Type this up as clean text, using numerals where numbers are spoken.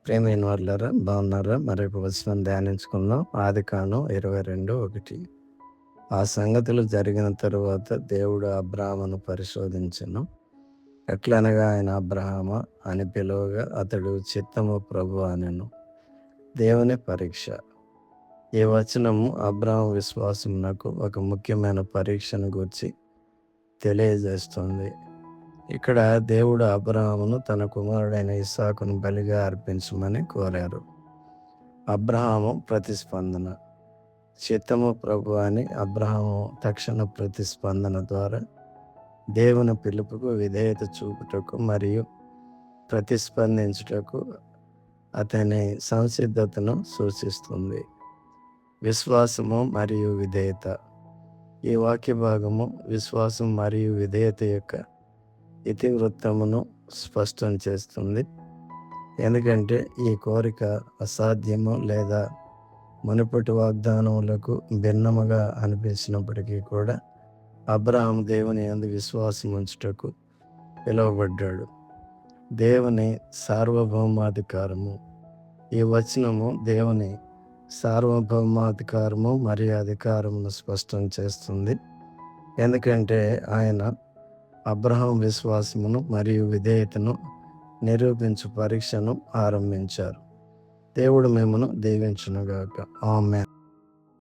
ప్రియమైన వాళ్ళారా, బాగున్నారా? మరొక వచనం ధ్యానించుకుందాం. ఆదికాండం 22:1. ఆ సంగతులు జరిగిన తరువాత దేవుడు అబ్రాహామును పరిశోధించెను. ఎట్లనగా ఆయన అబ్రాహామా అని పిలువగా అతడు చిత్తము ప్రభువా అనెను. దేవుని పరీక్ష. ఈ వచనము అబ్రాహాము విశ్వాసమునకు ఒక ముఖ్యమైన పరీక్షను గూర్చి తెలియజేస్తుంది. ఇక్కడ దేవుడు అబ్రాహామును తన కుమారుడైన ఇస్సాకును బలిగా అర్పించమని కోరారు. అబ్రాహాము ప్రతిస్పందన. చిత్తము ప్రభు అని అబ్రాహాము తక్షణ ప్రతిస్పందన ద్వారా దేవుని పిలుపుకు విధేయత చూపుటకు మరియు ప్రతిస్పందించుటకు అతని సంసిద్ధతను సూచిస్తుంది. విశ్వాసము మరియు విధేయత. ఈ వాక్య భాగము విశ్వాసం మరియు విధేయత యొక్క ఇతివృత్తమును స్పష్టం చేస్తుంది. ఎందుకంటే ఈ కోరిక అసాధ్యము లేదా మునుపటి వాగ్దానములకు భిన్నముగా అనిపించినప్పటికీ కూడా అబ్రాహాము దేవుని యందు విశ్వాసం ఉంచుటకు పిలువబడ్డాడు. దేవుని సార్వభౌమాధికారము. ఈ వచనము దేవుని సార్వభౌమాధికారము మరియు అధికారమును స్పష్టం చేస్తుంది. ఎందుకంటే ఆయన అబ్రాహాము విశ్వాసమును మరియు విధేయతను నిరూపించు పరీక్షను ఆరంభించారు. దేవుడు మిమ్మును దీవించునుగాక. ఆమేన్.